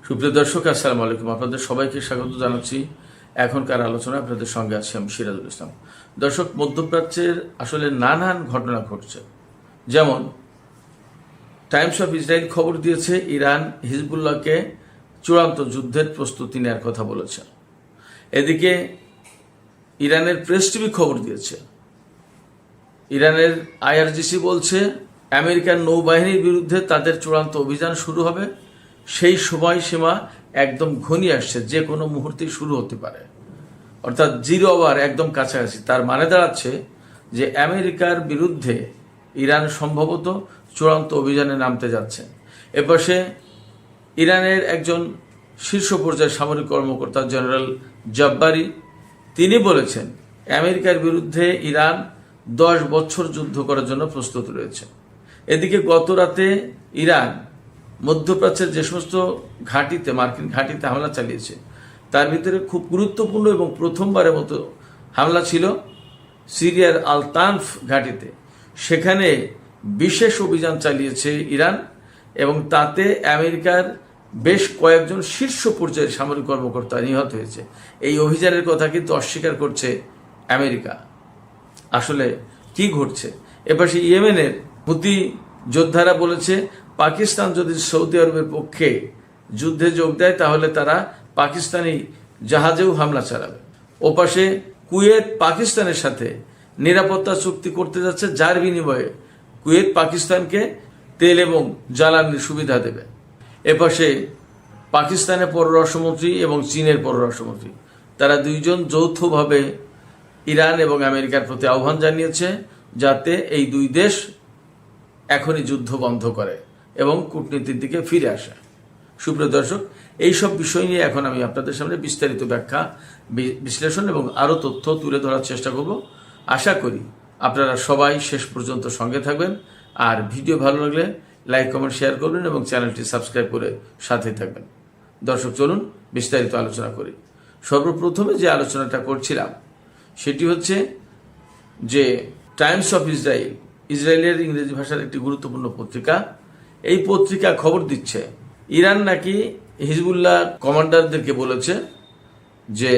সুপ্রিয় দর্শক, আসসালামু আলাইকুম। আপনাদের সবাইকে স্বাগত জানাচ্ছি এখনকার আলোচনা। আপনাদের সঙ্গে আছি আমি সিরাজুল ইসলাম। দর্শক, মধ্যপ্রাচ্যের আসলে নানান ঘটনা ঘটছে। যেমন টাইমস অফ ইসরায়েল খবর দিয়েছে ইরান হিজবুল্লাহকে চূড়ান্ত যুদ্ধের প্রস্তুতি নেওয়ার কথা বলেছে। এদিকে ইরানের প্রেস টিভি খবর দিয়েছে, ইরানের আইআরজিসি বলছে আমেরিকান নৌবাহিনীর বিরুদ্ধে তাদের চূড়ান্ত অভিযান শুরু হবে। সেই সময়সীমা একদম ঘনিয়ে আসছে, যে কোনো মুহূর্তেই শুরু হতে পারে, অর্থাৎ জিরো আওয়ার একদম কাছাকাছি। তার মানে দাঁড়াচ্ছে যে আমেরিকার বিরুদ্ধে ইরান সম্ভবত চূড়ান্ত অভিযানে নামতে যাচ্ছে। এপাশে ইরানের একজন শীর্ষ পর্যায়ের সামরিক কর্মকর্তা জেনারেল জাব্বারি তিনি বলেছেন আমেরিকার বিরুদ্ধে ইরান 10 বছর যুদ্ধ করার জন্য প্রস্তুত রয়েছে। এদিকে গত রাতে ইরান মধ্যপ্রাচ্যের যে সমস্ত ঘাঁটিতে, মার্কিন ঘাঁটিতে হামলা চালিয়েছে, তার ভিতরে খুব গুরুত্বপূর্ণ এবং প্রথমবারের মতো হামলা ছিল সিরিয়ার আল তানফ ঘাঁটিতে। সেখানে বিশেষ অভিযান চালিয়েছে ইরান এবং তাতে আমেরিকার বেশ কয়েকজন শীর্ষ পর্যায়ের সামরিক কর্মকর্তা নিহত হয়েছে। এই অভিযানের কথা কিন্তু অস্বীকার করছে আমেরিকা। আসলে কি ঘটছে? এপাশে ইয়েমেনের হুতি যোদ্ধারা বলেছে পাকিস্তান যদি সৌদি আরবের পক্ষে যুদ্ধে যোগ দেয় তাহলে তারা পাকিস্তানি জাহাজেও হামলা চালাবে। ওপাশে কুয়েত পাকিস্তানের সাথে নিরাপত্তা চুক্তি করতে যাচ্ছে, যার বিনিময়ে কুয়েত পাকিস্তানকে তেল এবং জ্বালানির সুবিধা দেবে। এপাশে পাকিস্তানের পররাষ্ট্রমন্ত্রী এবং চীনের পররাষ্ট্রমন্ত্রী তারা দুইজন যৌথভাবে ইরান এবং আমেরিকার প্রতি আহ্বান জানিয়েছে যাতে এই দুই দেশ এখনই যুদ্ধ বন্ধ করে এবং কূটনীতির দিকে ফিরে আসে। সুপ্রিয় দর্শক, এইসব বিষয় নিয়ে এখন আমি আপনাদের সামনে বিস্তারিত ব্যাখ্যা, বিশ্লেষণ এবং আরও তথ্য তুলে ধরার চেষ্টা করব। আশা করি আপনারা সবাই শেষ পর্যন্ত সঙ্গে থাকবেন। আর ভিডিও ভালো লাগলে লাইক, কমেন্ট, শেয়ার করবেন এবং চ্যানেলটি সাবস্ক্রাইব করে সাথে থাকবেন। দর্শক, চলুন বিস্তারিত আলোচনা করি। সর্বপ্রথমে যে আলোচনাটা করছিলাম সেটি হচ্ছে যে টাইমস অফ ইসরায়েল, ইসরায়েলের ইংরেজি ভাষার একটি গুরুত্বপূর্ণ পত্রিকা, এই পত্রিকা খবর দিচ্ছে ইরান নাকি হিজবুল্লাহ কমান্ডারদেরকে বলেছে যে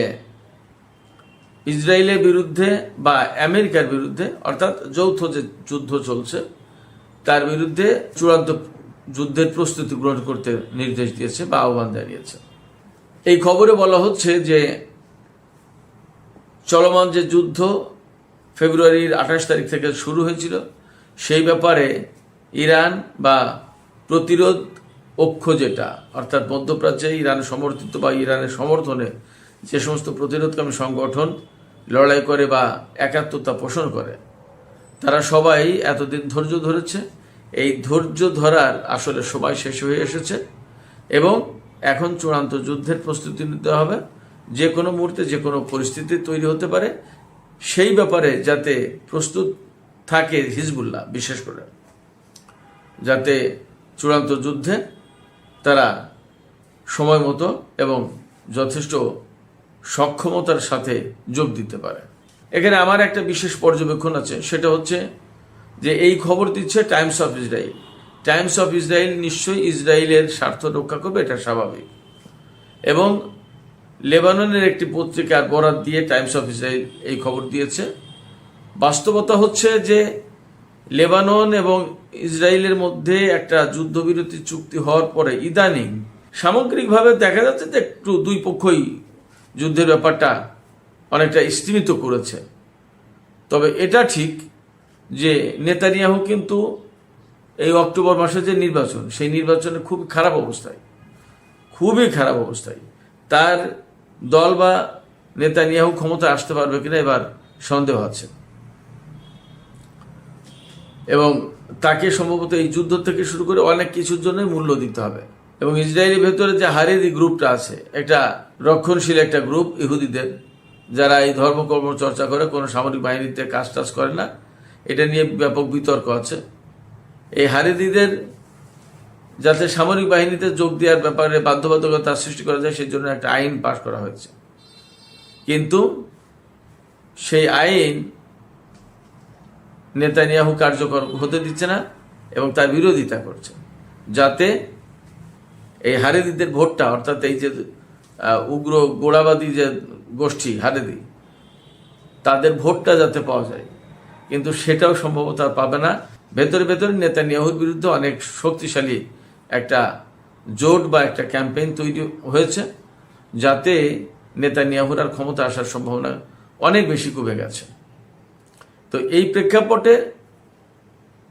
ইসরায়েলের বিরুদ্ধে বা আমেরিকার বিরুদ্ধে, অর্থাৎ যৌথ যে যুদ্ধ চলছে তার বিরুদ্ধে চূড়ান্ত যুদ্ধের প্রস্তুতি গ্রহণ করতে নির্দেশ দিয়েছে বা আহ্বান জানিয়েছে। এই খবরে বলা হচ্ছে যে চলমান যে যুদ্ধ ফেব্রুয়ারির 28 তারিখ থেকে শুরু হয়েছিল, সেই ব্যাপারে ইরান বা প্রতিরোধ অক্ষ যেটা, অর্থাৎ মধ্যপ্রাচ্যে ইরান সমর্থিত বা ইরানের সমর্থনে যে সমস্ত প্রতিরোধকামী সংগঠন লড়াই করে বা একাত্মতা পোষণ করে, তারা সবাই এতদিন ধৈর্য ধরেছে। এই ধৈর্য ধরার আসলে সময় শেষ হয়ে এসেছে এবং এখন চূড়ান্ত যুদ্ধের প্রস্তুতি নিতে হবে। যে কোনো মুহূর্তে যে কোনো পরিস্থিতি তৈরি হতে পারে, সেই ব্যাপারে যাতে প্রস্তুত থাকে হিজবুল্লাহ, বিশেষ করে যাতে চূড়ান্ত যুদ্ধে তারা সময় মতো এবং যথেষ্ট সক্ষমতার সাথে যোগ দিতে পারে। এখানে আমার একটা বিশেষ পর্যবেক্ষণ আছে, সেটা হচ্ছে যে এই খবর দিচ্ছে Times of Israel. Times of Israel নিশ্চয়ই ইসরায়েলের স্বার্থ রক্ষা করবে, এটা স্বাভাবিক। এবং লেবাননের একটি পত্রিকার বরাত দিয়ে টাইমস অফ ইসরায়েল এই খবর দিয়েছে। বাস্তবতা হচ্ছে যে লেবানন এবং ইসরায়েলের মধ্যে একটা যুদ্ধবিরতি চুক্তি হওয়ার পরে ইদানিং সামগ্রিকভাবে দেখা যাচ্ছে যে একটু দুই পক্ষই যুদ্ধের ব্যাপারটা অনেকটা স্তীমিত করেছে। তবে এটা ঠিক যে নেতানিয়াহু কিন্তু এই অক্টোবর মাসে যে নির্বাচন, সেই নির্বাচনে খুবই খারাপ অবস্থায় তার দল বা নেতানিয়াহু ক্ষমতায় আসতে পারবে কিনা এবার সন্দেহ আছে। এবং তাকে সম্ভবত এই যুদ্ধ থেকে শুরু করে অনেক কিছুর জন্য মূল্য দিতে হবে। এবং ইসরায়েলের ভেতরে যে হারেদি গ্রুপটা আছে, একটা রক্ষণশীল একটা গ্রুপ ইহুদিদের, যারা এই ধর্মকর্ম চর্চা করে, কোনো সামরিক বাহিনীতে কাজ টাজ করে না, এটা নিয়ে ব্যাপক বিতর্ক আছে। এই হারেদিদের যাতে সামরিক বাহিনীতে যোগ দেওয়ার ব্যাপারে বাধ্যবাধকতা সৃষ্টি করা যায়, সেই জন্য একটা আইন পাশ করা হয়েছে। কিন্তু সেই আইন নেতানিয়াহু কার্যকর হতে দিচ্ছে না এবং তার বিরোধিতা করছে, যাতে এই হারেদিদের ভোটটা, অর্থাৎ এই যে উগ্র গোড়াবাদী যে গোষ্ঠী হারেদি, তাদের ভোটটা যাতে পাওয়া যায়, কিন্তু সেটাও সম্ভবত আর পাবে না। ভেতরে ভেতরে নেতানিয়াহুর বিরুদ্ধে অনেক শক্তিশালী একটা জোট বা একটা ক্যাম্পেইন তৈরি হয়েছে, যাতে নেতানিয়াহুর আর ক্ষমতা আসার সম্ভাবনা অনেক বেশি কমে গেছে। তো এই প্রেক্ষাপটে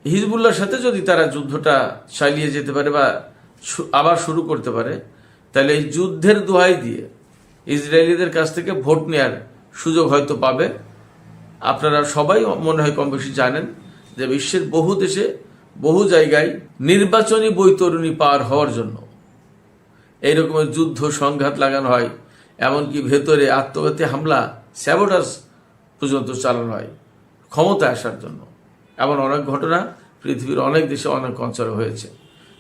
হিজবুল্লাহর সাথে যদি তারা যুদ্ধটা চালিয়ে যেতে পারে বা আবার শুরু করতে পারে, তাহলে এই যুদ্ধের দোহাই দিয়ে ইসরায়েলিদের কাছ থেকে ভোট নেওয়ার সুযোগ হয়তো পাবে। আপনারা সবাই মনে হয় কম বেশি জানেন যে বিশ্বের বহু দেশে বহু জায়গায় নির্বাচনী বৈতরণী পার হওয়ার জন্য এই রকমের যুদ্ধ সংঘাত লাগানো হয়, এমনকি ভেতরে আত্মঘাতী হামলা, স্যাবোটাজ পর্যন্ত চালানো হয় ক্ষমতায় আসার জন্য। এমন অনেক ঘটনা পৃথিবীর অনেক দেশে অনেক অঞ্চলে হয়েছে।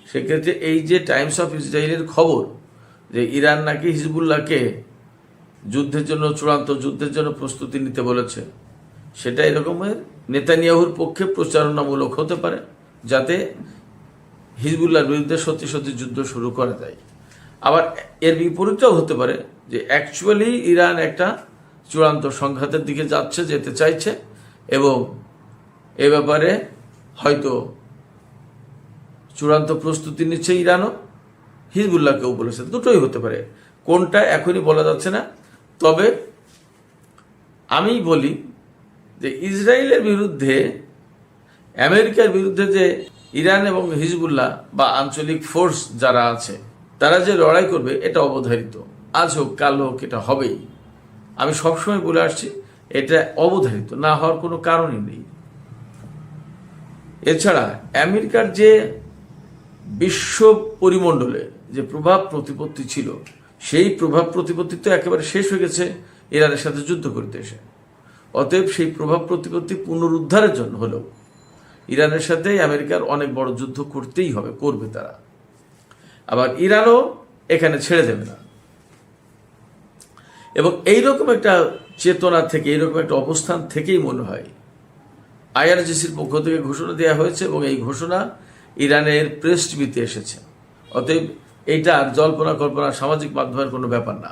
সেক্ষেত্রে এই যে টাইমস অফ ইসরায়েলের খবর যে ইরান নাকি হিজবুল্লাহকে যুদ্ধের জন্য, চূড়ান্ত যুদ্ধের জন্য প্রস্তুতি নিতে বলেছে, সেটা এরকমের নেতানিয়াহুর পক্ষে প্রচারণামূলক হতে পারে, যাতে হিজবুল্লাহর বিরুদ্ধে সত্যি সত্যি যুদ্ধ শুরু করা যায়। আবার এর বিপরীতটাও হতে পারে যে অ্যাকচুয়ালি ইরান একটা চূড়ান্ত সংঘাতের দিকে যেতে চাইছে, এবং এ ব্যাপারে হয়তো চূড়ান্ত প্রস্তুতি নিচ্ছে ইরানও, হিজবুল্লাহকেও বলেছে। দুটোই হতে পারে, কোনটা এখনই বলা যাচ্ছে না। তবে আমি বলি যে ইসরায়েলের বিরুদ্ধে, আমেরিকার বিরুদ্ধে যে ইরান এবং হিজবুল্লাহ বা আঞ্চলিক ফোর্স যারা আছে, তারা যে লড়াই করবে, এটা অবধারিত। আজ হোক কাল হোক, এটা হবেই। আমি সবসময় বলে আসছি, এটা অবধারিত, না হওয়ার কোনো কারণই নেই। এছাড়া আমেরিকার যে বিশ্ব পরিমণ্ডলে যে প্রভাব প্রতিপত্তি ছিল, সেই প্রভাব প্রতিপত্তি তো একেবারে শেষ হয়ে গেছে ইরানের সাথে যুদ্ধ করতে এসে। অতএব সেই প্রভাব প্রতিপত্তি পুনরুদ্ধারের জন্য হলেও ইরানের সাথে আমেরিকার অনেক বড় যুদ্ধ করতেই হবে, করবে তারা। আবার ইরানও এখানে ছেড়ে দেবে না। এবং এইরকম একটা চেতনা থেকে, এইরকম একটা অবস্থান থেকেই মনে হয় আইআরজিসির পক্ষ থেকে ঘোষণা দেওয়া হয়েছে, এবং এই ঘোষণা ইরানের প্রেস টিভিতে এসেছে। অতএব এইটা আর জল্পনা কল্পনা, সামাজিক মাধ্যমের কোনো ব্যাপার না।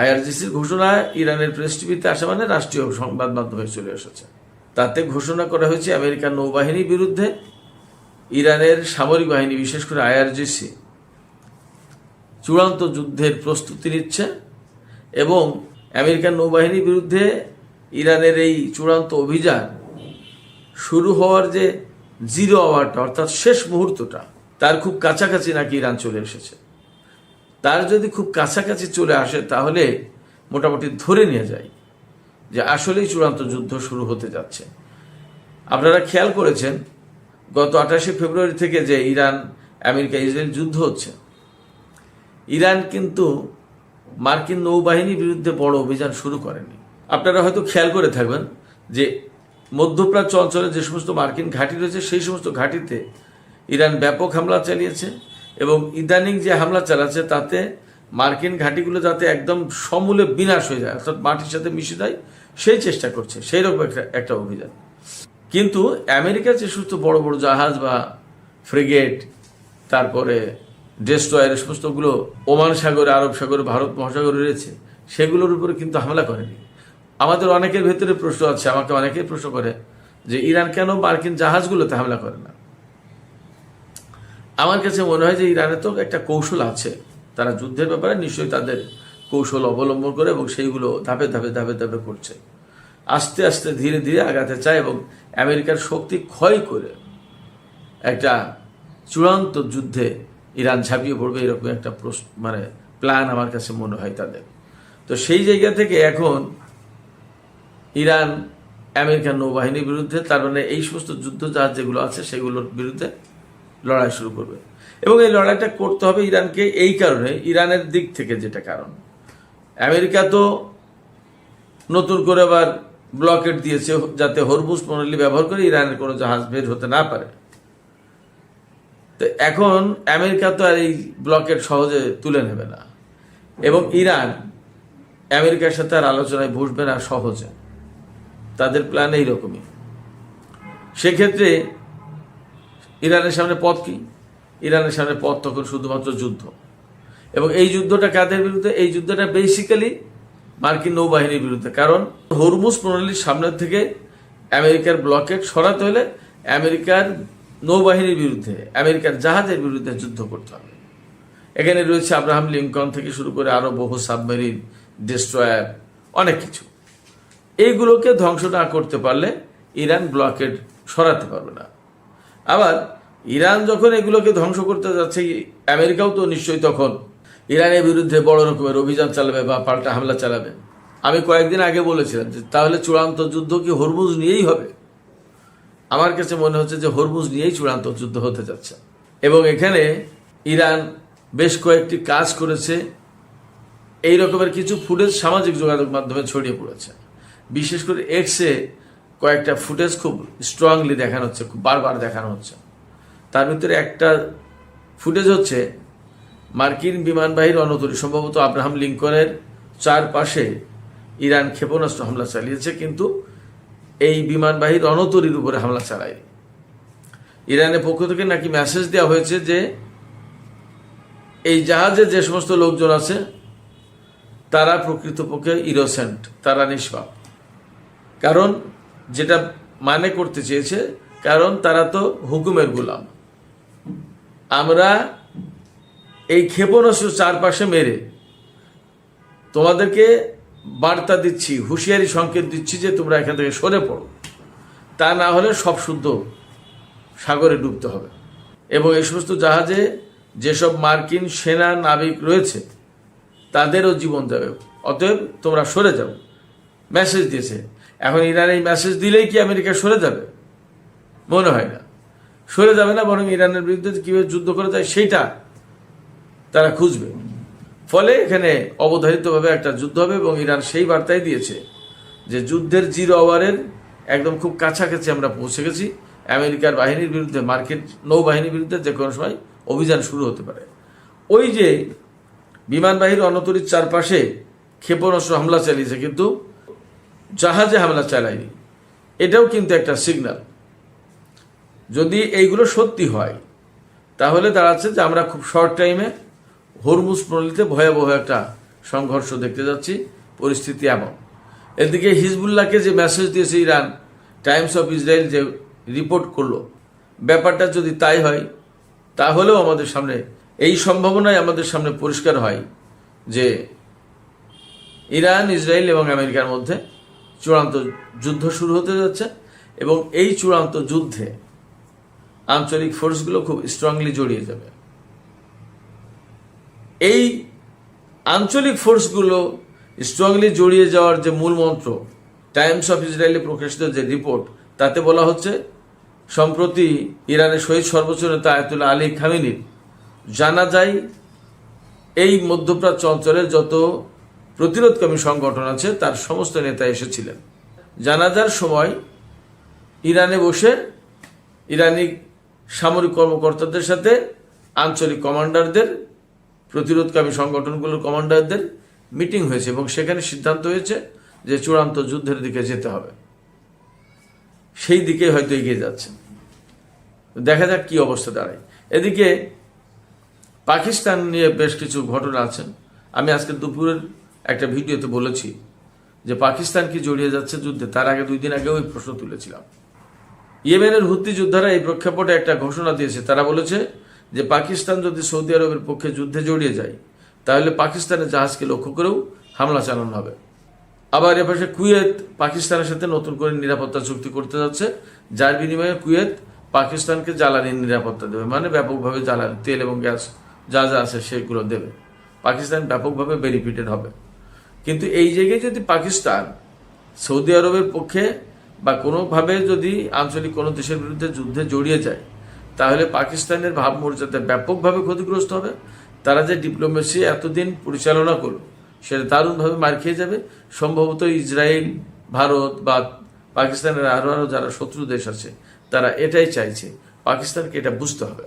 আইআরজিসির ঘোষণা ইরানের প্রেস টিভিতে আসা মানে রাষ্ট্রীয় সংবাদ মাধ্যমে চলে এসেছে। তাতে ঘোষণা করা হয়েছে আমেরিকার নৌবাহিনীর বিরুদ্ধে ইরানের সামরিক বাহিনী, বিশেষ করে আইআরজিসি, চূড়ান্ত যুদ্ধের প্রস্তুতি নিচ্ছে, এবং আমেরিকান নৌবাহিনীর বিরুদ্ধে ইরানের এই চূড়ান্ত অভিযান শুরু হওয়ার যে জিরো আওয়ারটা, অর্থাৎ শেষ মুহূর্তটা, তার খুব কাছাকাছি নাকি ইরান চলে এসেছে। তার যদি খুব কাছাকাছি চলে আসে, তাহলে মোটামুটি ধরে নিয়ে যায় যে আসলেই চূড়ান্ত যুদ্ধ শুরু হতে যাচ্ছে। আপনারা খেয়াল করেছেন গত 28 ফেব্রুয়ারি থেকে যে ইরান আমেরিকা ইসরায়েল যুদ্ধ হচ্ছে, ইরান কিন্তু মার্কিন নৌবাহিনীর বিরুদ্ধে বড় অভিযান শুরু করেনি। আপনারা হয়তো খেয়াল করে থাকবেন যে মধ্যপ্রাচ্য অঞ্চলে যে সমস্ত মার্কিন ঘাঁটি রয়েছে, সেই সমস্ত ঘাঁটিতে ইরান ব্যাপক হামলা চালিয়েছে, এবং ইদানিং যে হামলা চালাচ্ছে তাতে মার্কিন ঘাঁটিগুলো যাতে একদম সমূলে বিনাশ হয়ে যায়, অর্থাৎ মাটির সাথে মিশে যায়, সেই চেষ্টা করছে, সেই রকম একটা অভিযান। কিন্তু আমেরিকার যে সমস্ত বড় বড় জাহাজ বা ফ্রিগেট, তারপরে ডেস্ট্রয়ার, সমস্তগুলো ওমান সাগরে, আরব সাগরে, ভারত মহাসাগরে রয়েছে, সেগুলোর উপরে কিন্তু হামলা করেনি। আমাদের অনেকের ভেতরে প্রশ্ন আছে, আমাকে অনেকেই প্রশ্ন করে যে ইরান কেন মার্কিন জাহাজগুলোতে হামলা করে না। আমার কাছে মনে হয় যে ইরানের তো একটা কৌশল আছে, তারা যুদ্ধের ব্যাপারে নিশ্চয়ই তাদের কৌশল অবলম্বন করে, এবং সেইগুলো ধাপে ধাপে ধাপে ধাপে করছে, আস্তে আস্তে ধীরে ধীরে আগাতে চায়, এবং আমেরিকার শক্তি ক্ষয় করে একটা চূড়ান্ত যুদ্ধে ইরান ঝাঁপিয়ে পড়বে, এরকম একটা প্ল্যান আমার কাছে মনে হয় তাদের। তো সেই জায়গা থেকে এখন ইরান আমেরিকান নৌবাহিনীর বিরুদ্ধে, তার মানে এই সমস্ত যুদ্ধ জাহাজ যেগুলো আছে সেগুলোর বিরুদ্ধে লড়াই শুরু করবে। এবং এই লড়াইটা করতে হবে ইরানকে এই কারণে, ইরানের দিক থেকে যেটা কারণ, আমেরিকা তো নতুন করে আবার ব্লকেট দিয়েছে যাতে হরমুজ প্রণালী ব্যবহার করে ইরানের কোনো জাহাজ বের হতে না পারে। তো এখন আমেরিকা তো আর এই ব্লকেট সহজে তুলে নেবে না, এবং ইরান আমেরিকার সাথে আর আলোচনায় বসবে না সহজে, তাদের প্ল্যান এইরকমই। সেক্ষেত্রে ইরানের সামনে পথ কি? ইরানের সামনে পথ তখন শুধুমাত্র যুদ্ধ। এবং এই যুদ্ধটা কাদের বিরুদ্ধে? এই যুদ্ধটা বেসিক্যালি মার্কিন নৌবাহিনীর বিরুদ্ধে। কারণ হরমুজ প্রণালীর সামনের থেকে আমেরিকার ব্লকেট সরাতে হলে আমেরিকার নৌবাহিনীর বিরুদ্ধে, আমেরিকার জাহাজের বিরুদ্ধে যুদ্ধ করতে হবে। এখানে রয়েছে আব্রাহাম লিঙ্কন থেকে শুরু করে আরও বহু সাবমেরিন, ডেস্ট্রয়ার, অনেক কিছু। এইগুলোকে ধ্বংস না করতে পারলে ইরান ব্লকেট সরাতে পারবে না। আবার ইরান যখন এগুলোকে ধ্বংস করতে যাচ্ছে, আমেরিকাও তো নিশ্চয়ই তখন ইরানের বিরুদ্ধে বড় রকমের অভিযান চালাবে বা পাল্টা হামলা চালাবে। আমি কয়েকদিন আগে বলেছিলাম যে তাহলে চূড়ান্ত যুদ্ধ কি হরমুজ নিয়েই হবে? আমার কাছে মনে হচ্ছে যে হরমুজ নিয়েই চূড়ান্ত যুদ্ধ হতে যাচ্ছে। এবং এখানে ইরান বেশ কয়েকটি কাজ করেছে। এই রকমের কিছু ফুটেজ সামাজিক যোগাযোগ মাধ্যমে ছড়িয়ে পড়েছে। বিশেষ করে এক্সে কয়েকটা ফুটেজ খুব স্ট্রংলি দেখানো হচ্ছে, খুব বারবার দেখানো হচ্ছে। তার ভিতরে একটা ফুটেজ হচ্ছে মার্কিন বিমানবাহী রণতরী, সম্ভবত আব্রাহাম লিঙ্কনের চারপাশে ইরান ক্ষেপণাস্ত্র হামলা চালিয়েছে, কিন্তু এই বিমানবাহী রণতরীর উপরে হামলা চালায়। ইরানের পক্ষ থেকে নাকি মেসেজ দেওয়া হয়েছে যে এই জাহাজে যে সমস্ত লোকজন আছে তারা প্রকৃতপক্ষে ইনোসেন্ট, তারা নিষ্পাপ। কারণ যেটা মানে করতে চেয়েছে, কারণ তারা তো হুকুমের গোলাম। আমরা এই ক্ষেপণাস্ত্র চারপাশে মেরে তোমাদেরকে বার্তা দিচ্ছি, হুঁশিয়ারি সংকেত দিচ্ছি যে তোমরা এখান থেকে সরে পড়ো, তা না হলে সব শুদ্ধ সাগরে ডুবতে হবে। এবং এই সমস্ত জাহাজে যেসব মার্কিন সেনা নাবিক রয়েছে তাদেরও জীবন দেবে, অতএব তোমরা সরে যাও, মেসেজ দিয়েছে। এখন ইরান এই মেসেজ দিলেই কি আমেরিকা সরে যাবে? মনে হয় না, সরে যাবে না। বরং ইরানের বিরুদ্ধে কীভাবে যুদ্ধ করা যায় সেইটা তারা খুঁজবে। ফলে এখানে অবধারিতভাবে একটা যুদ্ধ হবে। এবং ইরান সেই বার্তাই দিয়েছে যে যুদ্ধের 0 আওয়ারের একদম খুব কাছাকাছি আমরা পৌঁছে গেছি। আমেরিকার বাহিনীর বিরুদ্ধে, মার্কিন নৌবাহিনীর বিরুদ্ধে যে কোনো সময় অভিযান শুরু হতে পারে। ওই যে বিমানবাহীর রণতরীর চারপাশে ক্ষেপণাস্ত্র হামলা চালিয়েছে, কিন্তু জাহাজে হামলা চালায়নি, এটাও কিন্তু একটা সিগন্যাল। যদি এইগুলো সত্যি হয় তাহলে দাঁড়াচ্ছে যে আমরা খুব শর্ট টাইমে হরমুজ প্রণালীতে ভয়াবহ একটা সংঘর্ষ দেখতে যাচ্ছি। পরিস্থিতি এমন। এদিকে হিজবুল্লাহকে যে মেসেজ দিয়েছে ইরান, টাইমস অফ ইসরায়েল যে রিপোর্ট করলো, ব্যাপারটা যদি তাই হয় তাহলেও আমাদের সামনে এই সম্ভাবনাই আমাদের সামনে পরিষ্কার হয় যে ইরান, ইসরায়েল এবং আমেরিকার মধ্যে চূড়ান্ত যুদ্ধ শুরু হতে যাচ্ছে। এবং এই চূড়ান্ত যুদ্ধে আঞ্চলিক ফোর্সগুলো খুব স্ট্রংলি জড়িয়ে যাবে। এই আঞ্চলিক ফোর্সগুলো স্ট্রংলি জড়িয়ে যাওয়ার যে মূল মন্ত্র, টাইমস অফ ইসরায়েলে প্রকাশিত যে রিপোর্ট, তাতে বলা হচ্ছে সম্প্রতি ইরানের শহীদ সর্বোচ্চ নেতা আয়াতুল্লাহ আলী খামেনির জানাজায় এই মধ্যপ্রাচ্য অঞ্চলের যত প্রতিরোধকামী সংগঠন আছে তার সমস্ত নেতা এসেছিলেন। জানাজার সময় ইরানে বসে ইরানি সামরিক কর্মকর্তাদের সাথে আঞ্চলিক কমান্ডারদের, প্রতিরোধকামী সংগঠনগুলোর কমান্ডারদের মিটিং হয়েছে এবং সেখানে সিদ্ধান্ত হয়েছে যে চূড়ান্ত যুদ্ধের দিকে যেতে হবে। সেই দিকে হয়তো এগিয়ে যাচ্ছে। দেখা যাক কি অবস্থা দাঁড়ায়। এদিকে পাকিস্তান নিয়ে বেশ কিছু ঘটনা আছে। আমি আজকে দুপুরের একটা ভিডিওতে বলেছি যে পাকিস্তান কি জড়িয়ে যাচ্ছে যুদ্ধে। তার আগে 2 দিন আগে ওই প্রশ্ন তুলেছিলাম। ইয়েমেনের হুতি যোদ্ধারা এই প্রেক্ষাপটে একটা ঘোষণা দিয়েছে। তারা বলেছে যে পাকিস্তান যদি সৌদি আরবের পক্ষে যুদ্ধে জড়িয়ে যায় তাহলে পাকিস্তানের জাহাজকে লক্ষ্য করেও হামলা চালানো হবে। আবার এপাশে কুয়েত পাকিস্তানের সাথে নতুন করে নিরাপত্তা চুক্তি করতে যাচ্ছে, যার বিনিময়ে কুয়েত পাকিস্তানকে জ্বালানির নিরাপত্তা দেবে, মানে ব্যাপকভাবে জ্বালানি, তেল এবং গ্যাস যা যা আছে সেগুলো দেবে। পাকিস্তান ব্যাপকভাবে বেনিফিটেড হবে। কিন্তু এই জায়গায় যদি পাকিস্তান সৌদি আরবের পক্ষে বা কোনোভাবে যদি আঞ্চলিক কোনো দেশের বিরুদ্ধে যুদ্ধে জড়িয়ে যায় তাহলে পাকিস্তানের ভাবমর্যাদা ব্যাপকভাবে ক্ষতিগ্রস্ত হবে। তারা যে ডিপ্লোমেসি এতদিন পরিচালনা করল সেটা দারুণভাবে মার খেয়ে যাবে। সম্ভবত ইসরায়েল, ভারত বা পাকিস্তানের আরও যারা শত্রু দেশ আছে তারা এটাই চাইছে, পাকিস্তানকে এটা বুঝতে হবে।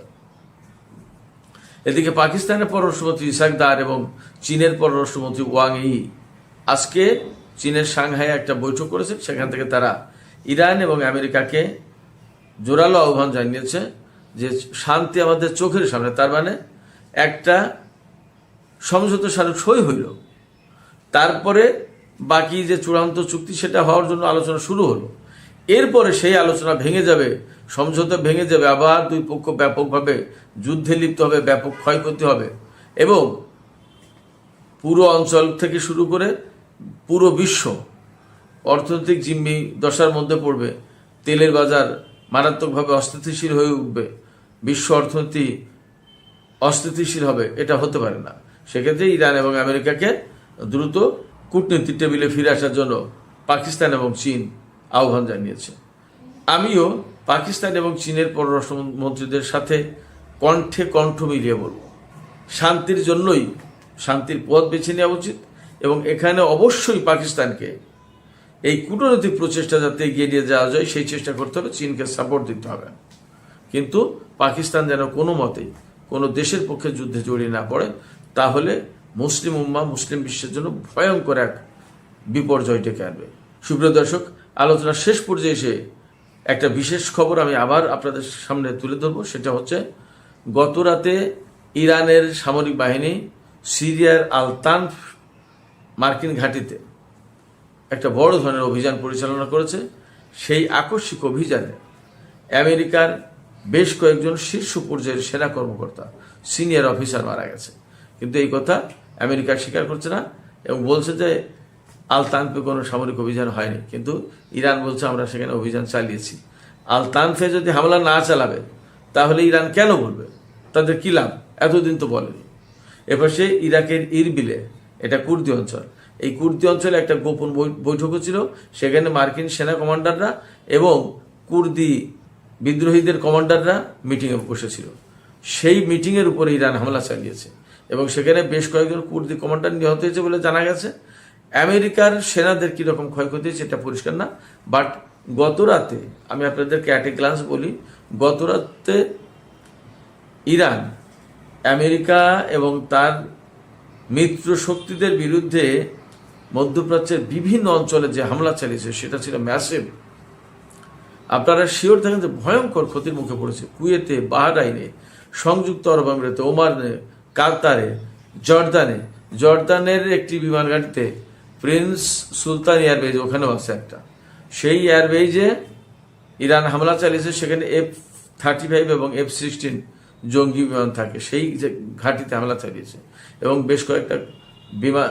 এদিকে পাকিস্তানের পররাষ্ট্রমন্ত্রী ইসাক দার এবং চীনের পররাষ্ট্রমন্ত্রী ওয়াং ই আজকে চীনের সাংহাইয়ে একটা বৈঠক করেছেন। সেখান থেকে তারা ইরান এবং আমেরিকাকে জোরালো আহ্বান জানিয়েছে যে শান্তি আমাদের চোখের সামনে, তার মানে একটা সমঝোতা স্মারক সই হইল, তারপরে বাকি যে চূড়ান্ত চুক্তি সেটা হওয়ার জন্য আলোচনা শুরু হলো। এরপরে সেই আলোচনা ভেঙে যাবে, সমঝোতা ভেঙে যাবে, আবার দুই পক্ষ ব্যাপকভাবে যুদ্ধে লিপ্ত হবে, ব্যাপক ক্ষয়ক্ষতি হবে এবং পুরো অঞ্চল থেকে শুরু করে পুরো বিশ্ব অর্থনৈতিক জিম্মি দশার মধ্যে পড়বে। তেলের বাজার মারাত্মকভাবে অস্থিতিশীল হয়ে উঠবে, বিশ্ব অর্থনীতি অস্থিতিশীল হবে। এটা হতে পারে না। সেক্ষেত্রে ইরান এবং আমেরিকাকে দ্রুত কূটনীতির টেবিলে ফিরে আসার জন্য পাকিস্তান এবং চীন আহ্বান জানিয়েছে। আমিও পাকিস্তান এবং চীনের পররাষ্ট্রমন্ত্রীদের সাথে কণ্ঠে কণ্ঠ মিলিয়ে বলব, শান্তির জন্যই শান্তির পথ বেছে নেওয়া উচিত এবং এখানে অবশ্যই পাকিস্তানকে এই কূটনৈতিক প্রচেষ্টা যাতে এগিয়ে নিয়ে যাওয়া যায় সেই চেষ্টা করতে হবে, চীনকে সাপোর্ট দিতে হবে। কিন্তু পাকিস্তান যেন কোনো মতেই কোনো দেশের পক্ষে যুদ্ধে জড়িয়ে না পড়ে, তাহলে মুসলিম উম্মাহ, মুসলিম বিশ্বের জন্য ভয়ঙ্কর এক বিপর্যয় ডেকে আনবে। সুপ্রিয় দর্শক, আলোচনার শেষ পর্যায়ে এসে একটা বিশেষ খবর আমি আবার আপনাদের সামনে তুলে ধরবো। সেটা হচ্ছে গত রাতে ইরানের সামরিক বাহিনী সিরিয়ার আল তানফ মার্কিন ঘাঁটিতে একটা বড় ধরনের অভিযান পরিচালনা করেছে। সেই আকস্মিক অভিযানে আমেরিকার বেশ কয়েকজন শীর্ষ পর্যায়ের সেনা কর্মকর্তা, সিনিয়র অফিসার মারা গেছে। কিন্তু এই কথা আমেরিকা স্বীকার করছে না এবং বলছে যে আল তানফে কোনো সামরিক অভিযান হয়নি। কিন্তু ইরান বলছে আমরা সেখানে অভিযান চালিয়েছি। আল তানফে যদি হামলা না চালাবে তাহলে ইরান কেন বলবে? তাদের কী লাভ? এতদিন তো বলেনি। এরপর সে ইরাকের ইরবিলে, এটা কুর্দি অঞ্চল, এই কুর্দি অঞ্চলে একটা গোপন বৈঠকও ছিল। সেখানে মার্কিন সেনা কমান্ডাররা এবং কুর্দি বিদ্রোহীদের কমান্ডাররা মিটিংয়ে বসেছিল। সেই মিটিংয়ের উপরে ইরান হামলা চালিয়েছে এবং সেখানে বেশ কয়েকজন কুর্দি কমান্ডার নিহত হয়েছে বলে জানা গেছে। আমেরিকার সেনাদের কীরকম ক্ষয়ক্ষতি হয়েছে এটা পরিষ্কার না, বাট গত রাতে আমি আপনাদেরকে অ্যাট এ গ্লান্স বলি, গত রাতে ইরান আমেরিকা এবং তার মিত্র শক্তিদের বিরুদ্ধে মধ্যপ্রাচ্যের বিভিন্ন অঞ্চলে যে হামলা চালিয়েছে সেটা ছিল ম্যাসিভ। আপনারা শিওর থাকেন যে ভয়ঙ্কর ক্ষতির মুখে পড়েছে কুয়েতে, বাহরাইনে, সংযুক্ত আরব আমিরাতে, ওমানে, কাতারে, জর্দানের একটি বিমান ঘাঁটিতে প্রিন্স সুলতান এয়ারবেজ, ওখানেও আছে একটা, সেই এয়ারবেজে ইরান হামলা চালিয়েছে। সেখানে F-35 এবং F-16 জঙ্গি বিমান থাকে, সেই যে ঘাঁটিতে হামলা চালিয়েছে এবং বেশ কয়েকটা বিমান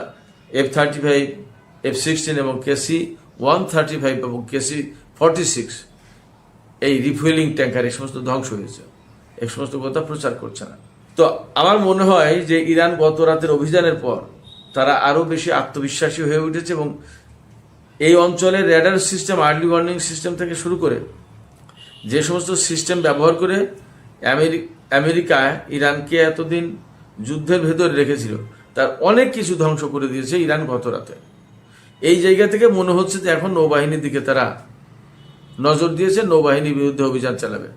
F-35, F-16 এবং KC-135 এবং KC-46 এই রিফুয়েলিং ট্যাঙ্কার এই সমস্ত ধ্বংস হয়েছে। এই সমস্ত কথা প্রচার করছে না। তো আমার মনে হয় যে ইরান গত রাতের অভিযানের পর তারা আরও বেশি আত্মবিশ্বাসী হয়ে উঠেছে এবং এই অঞ্চলের radar system, early warning system থেকে শুরু করে যে সমস্ত সিস্টেম ব্যবহার করে আমেরিকা ইরানকে এতদিন যুদ্ধের ভেতরে রেখেছিল তার অনেক কিছু ধ্বংস করে দিয়েছে ইরান গত রাতে। এই জায়গা থেকে মনে হচ্ছে যে এখন নৌবাহিনীর দিকে তারা নজর দিয়েছে, নৌবাহিনীর বিরুদ্ধে অভিযান চালাবে।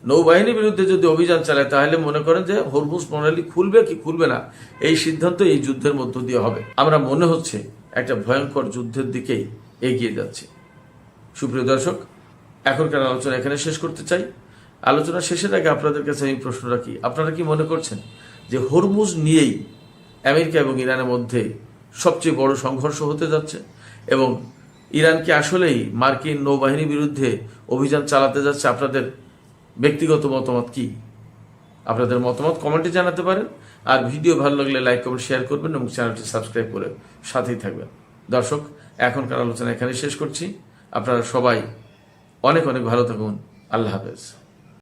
নৌবাহিনীর বিরুদ্ধে যদি অভিযান চালায় তাহলে মনে করেন যে হরমুজ প্রণালী খুলবে কি খুলবে না এই সিদ্ধান্ত এই যুদ্ধের মধ্য দিয়ে হবে। আমরা মনে হচ্ছে একটা ভয়ঙ্কর যুদ্ধের দিকেই এগিয়ে যাচ্ছে। সুপ্রিয় দর্শক, এখনকার আলোচনা এখানে শেষ করতে চাই। আলোচনা শেষের আগে আপনাদের কাছে আমি প্রশ্ন রাখি, আপনারা কি মনে করছেন যে হরমুজ নিয়েই আমেরিকা এবং ইরানের মধ্যে সবচেয়ে বড় সংঘর্ষ হতে যাচ্ছে এবং ইরান কি আসলেই মার্কিন নৌবাহিনীর বিরুদ্ধে অভিযান চালাতে যাচ্ছে? আপনাদের ব্যক্তিগত মতামত কি? আপনাদের মতামত কমেন্টে জানাতে পারেন। আর ভিডিও ভালো লাগলে লাইক, কমেন্ট, শেয়ার করবেন এবং চ্যানেলটি সাবস্ক্রাইব করে সাথেই থাকবেন। দর্শক, এখনকার আলোচনা এখানে শেষ করছি। আপনারা সবাই অনেক অনেক ভালো থাকুন। আল্লাহ হাফেজ।